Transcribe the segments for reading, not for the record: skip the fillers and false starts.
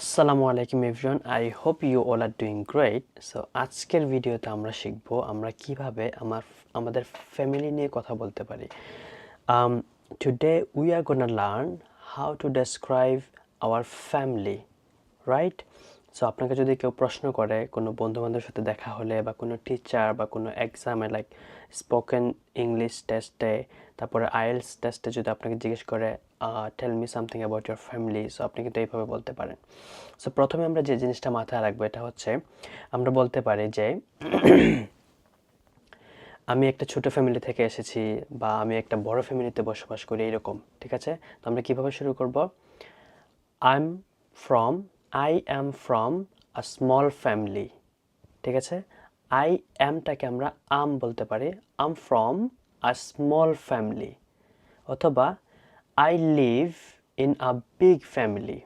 আসসালামু আলাইকুম everyone, I hope you all are doing great. So আজকের ভিডিওতে আমরা শিখব আমরা কিভাবে আমাদের ফ্যামিলি নিয়ে কথা বলতে পারি। Today we are gonna learn how to describe our family, right? So আপনাকে যদি কেউ প্রশ্ন করে কোনো বন্ধুবান্ধবের সাথে দেখা হলে বা কোনো টিচার বা কোনো এক্সামে লাইক স্পোকেন ইংলিশ টেস্টে, তারপরে আইএলস টেস্টে যদি আপনাকে জিজ্ঞেস করে tell me something about your family, so আপনি কিন্তু এইভাবে বলতে পারেন। সো প্রথমে আমরা যে জিনিসটা মাথায় রাখবো এটা হচ্ছে আমরা বলতে পারি যে আমি একটা ছোট ফ্যামিলি থেকে এসেছি বা আমি একটা বড় ফ্যামিলিতে বসবাস করি, এরকম। ঠিক আছে? তো আমরা কিভাবে শুরু করব? I am from a small family. ঠিক আছে? আই অ্যামটাকে আমরা আম বলতে পারি, আম ফ্রম আ স্মল ফ্যামিলি, অথবা I live in a big family.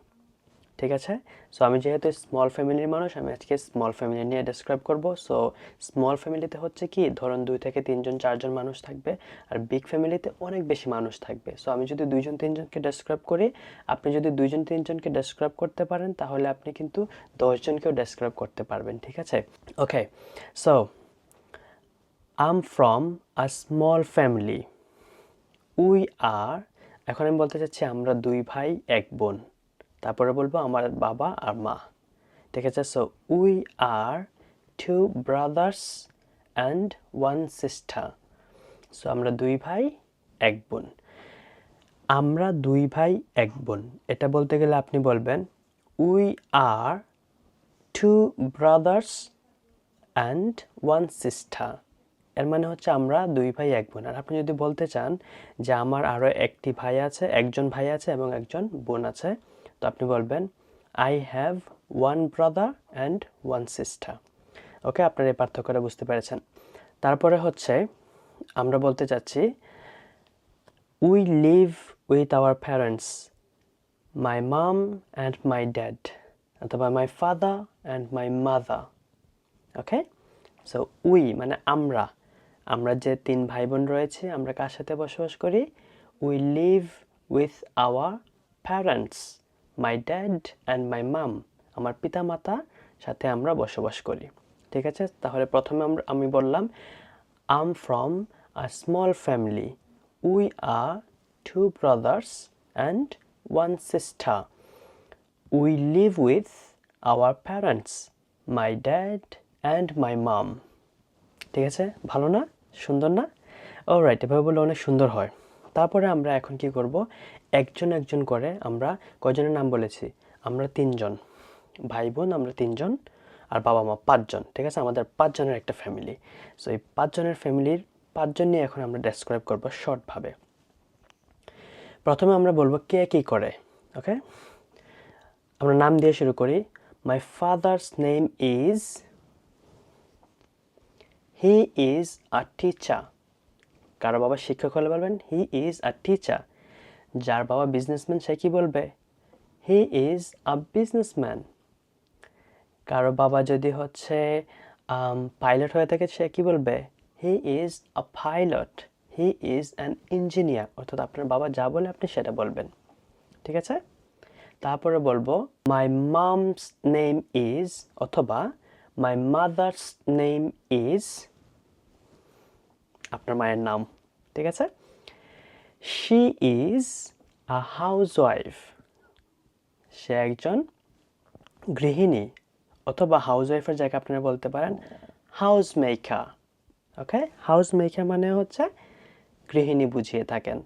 ঠিক আছে? সো আমি যেহেতু স্মল ফ্যামিলির মানুষ, আমি আজকে স্মল ফ্যামিলি নিয়ে ডেসক্রাইব করব। সো স্মল ফ্যামিলিতে হচ্ছে কি, ধরুন 2 থেকে 3জন 4জন মানুষ থাকবে, আর বিগ ফ্যামিলিতে অনেক বেশি মানুষ থাকবে। সো আমি যদি 2জন 3জনকে ডেসক্রাইব করি, আপনি যদি 2জন 3জনকে ডেসক্রাইব করতে পারেন, তাহলে আপনি কিন্তু 10জনকেও ডেসক্রাইব করতে পারবেন। ঠিক আছে? Okay, so I am from a small family. We are, এখন আমি বলতে চাচ্ছি আমরা 2 ভাই 1 বোন। তারপরে বলবো আমার বাবা আর মা। ঠিক আছে? So we are 2 brothers and 1 sister. So আমরা 2 ভাই 1 বোন। আমরা 2 ভাই 1 বোন, এটা বলতে গেলে আপনি বলবেন we are 2 brothers and 1 sister. এর মানে হচ্ছে আমরা 2 ভাই 1 বোন। আর আপনি যদি বলতে চান যে আমার আরও একটি ভাই আছে, একজন ভাই আছে এবং একজন বোন আছে, তো আপনি বলবেন I have 1 brother and 1 sister. Okay, আপনারা এই পার্থক্যটা বুঝতে পেরেছেন। তারপরে হচ্ছে আমরা বলতে চাচ্ছি we live with our parents, my mom and my dad, অথবা my father and my mother. Okay, so we মানে আমরা, আমরা যে 3 ভাই বোন রয়েছে, আমরা কার সাথে বসবাস করি? We live with our parents, my dad and my mom, আমার পিতা মাতার সাথে আমরা বসবাস করি। ঠিক আছে? তাহলে প্রথমে আমি বললাম I am from a small family, we are 2 brothers and 1 sister, we live with our parents, my dad and my mom. ঠিক আছে? ভালো না? সুন্দর না? অলরাইট, এভাবে বললে অনেক সুন্দর হয়। তারপরে আমরা এখন কি করব, একজন একজন করে আমরা কয়জনের নাম বলেছি? আমরা 3জন ভাই বোন, আমরা 3জন, আর বাবা মা 5জন। ঠিক আছে? আমাদের 5জনের একটা ফ্যামিলি। সো এই 5জনের ফ্যামিলির 5জন নিয়ে এখন আমরা ডেসক্রাইব করব শর্টভাবে। প্রথমে আমরা বলবো কে কী করে। ওকে, আমরা নাম দিয়ে শুরু করি। My father's name is, he is a teacher. কারো বাবা শিক্ষক হলে বলবেন হি ইজ আ টিচার। যার বাবা বিজনেসম্যান সে কি বলবে? হি ইজ আ বিজনেসম্যান। কারো বাবা যদি হচ্ছে পাইলট হয়ে থাকে, সে কি বলবে? হি is a pilot, he is an engineer. অর্থাৎ আপনার বাবা যা বলে আপনি সেটা বলবেন। ঠিক আছে? তারপরে বলবো মাই মামস নেম ইজ, অথবা মাই মাদার্স নেম ইজ, আপনার মায়ের নাম। ঠিক আছে? শি ইজ আ হাউসওয়াইফ, সে একজন গৃহিণী। অথবা হাউসওয়াইফের জায়গায় আপনারা বলতে পারেন হাউস মেকার। ওকে, হাউস মেকার মানে হচ্ছে গৃহিণী বুঝিয়ে থাকেন।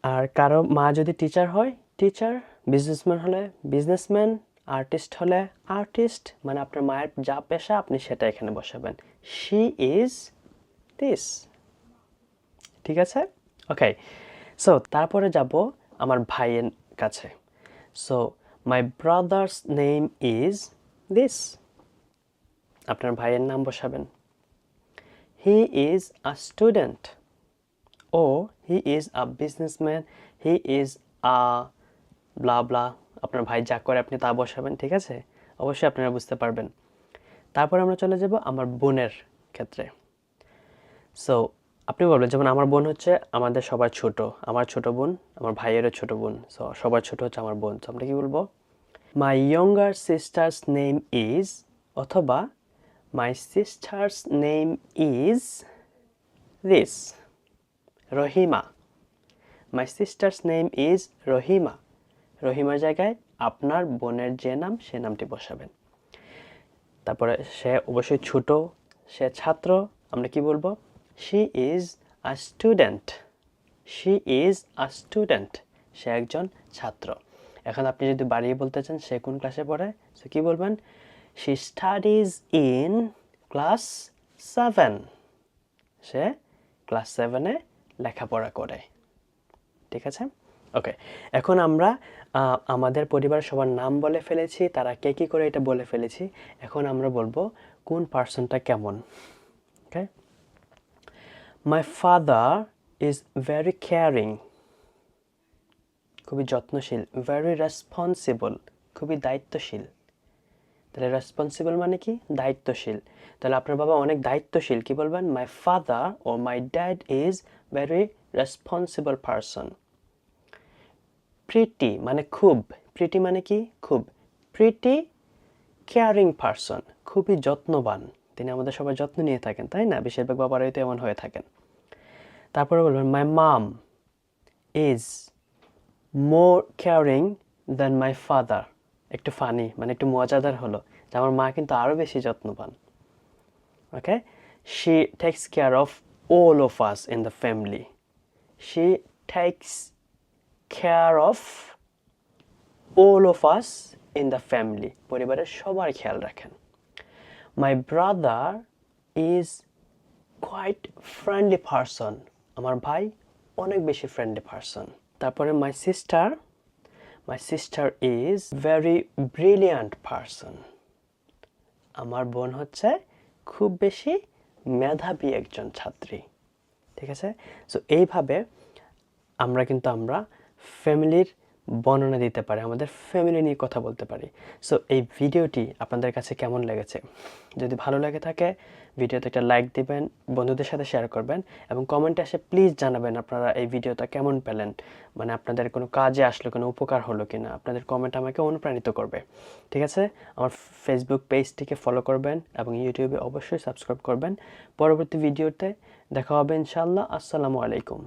আর কারো মা যদি টিচার হয়, টিচার। বিজনেসম্যান হলে বিজনেসম্যান, আর্টিস্ট হলে আর্টিস্ট। মানে আপনার মায়ের যা পেশা আপনি সেটা এখানে বসাবেন। She is this. ঠিক আছে? ওকে, সো তারপরে যাব আমার ভাইয়ের কাছে। So my brother's name is this, আপনার ভাইয়ের নাম বসাবেন। হি ইজ আ স্টুডেন্ট, ও he is a businessman, he is a blah blah. আপনার ভাই যা করে আপনি তা বসাবেন। ঠিক আছে? অবশ্যই আপনারা বুঝতে পারবেন। তারপর আমরা চলে যাব আমার বোনের ক্ষেত্রে। সো আপনি বলবেন, যেমন আমার বোন হচ্ছে আমাদের সবার ছোট, আমার ছোট বোন, আমার ভাইয়েরও ছোট বোন। সো সবার ছোট হচ্ছে আমার বোন। সো আমরা কি বলবো? My younger sister's name is, অথবা my sister's name is this, Rahima. My sister's name is Rahima. রহিমার জায়গায় আপনার বোনের যে নাম সে নামটি বসাবেন। তারপরে সে অবশ্যই ছোট, সে ছাত্র, আমরা কি বলবো? She is a student. She is a student, সে একজন ছাত্র। এখন আপনি যদি বাড়িয়ে বলতে চান সে কোন ক্লাসে পড়ে, সে কি বলবেন? She studies in class 7। সে ক্লাস 7-এ লেখাপড়া করে। ঠিক আছে? ওকে, এখন আমরা আমাদের পরিবারের সবার নাম বলে ফেলেছি, তারা কে কী করে এটা বলে ফেলেছি। এখন আমরা বলবো কোন পার্সনটা কেমন। Okay, my father is very caring, খুবই যত্নশীল। ভেরি রেসপন্সিবল, খুবই দায়িত্বশীল। তাহলে রেসপন্সিবল মানে কি? দায়িত্বশীল। তাহলে আপনার বাবা অনেক দায়িত্বশীল, কি বলবেন? মাই ফাদার ও my dad is very responsible person. Pretty মানে খুব, প্রিটি মানে কি? খুব। প্রিটি কেয়ারিং পারসন, খুবই যত্নবান। তিনি আমাদের সবার যত্ন নিয়ে থাকেন, তাই না? বেশিরভাগ বাবারাই তো এমন হয়ে থাকেন। তারপরে বলবেন my mom is more caring than my father. একটু ফানি, মানে একটু মজাদার হলো যে আমার মা কিন্তু আরও বেশি যত্নবান। Okay, she takes care of all of us in the family. She takes care of all of us in the family. পরিবারের সবার খেয়াল রাখেন। My brother is quite friendly person. আমার ভাই অনেক বেশি ফ্রেন্ডলি পারসন। তারপরে my sister is very brilliant person. আমার বোন হচ্ছে খুব বেশি মেধাবী একজন ছাত্রী। ঠিক আছে? সো এইভাবে আমরা ফ্যামিলির বর্ণনা দিতে পারি, আমাদের ফ্যামিলি নিয়ে কথা বলতে পারি। সো এই ভিডিওটি আপনাদের কাছে কেমন লেগেছে? যদি ভালো লেগে থাকে ভিডিওতে একটা লাইক দিবেন, বন্ধুদের সাথে শেয়ার করবেন, এবং কমেন্টে এসে প্লিজ জানাবেন আপনারা এই ভিডিওটা কেমন পেলেন, মানে আপনাদের কোনো কাজে আসলো, কোনো উপকার হলো কিনা। আপনাদের কমেন্ট আমাকে অনুপ্রাণিত করবে। ঠিক আছে? আমার ফেসবুক পেজটিকে ফলো করবেন এবং ইউটিউবে অবশ্যই সাবস্ক্রাইব করবেন। পরবর্তী ভিডিওতে দেখা হবে ইনশাআল্লাহ। আসসালামু আলাইকুম।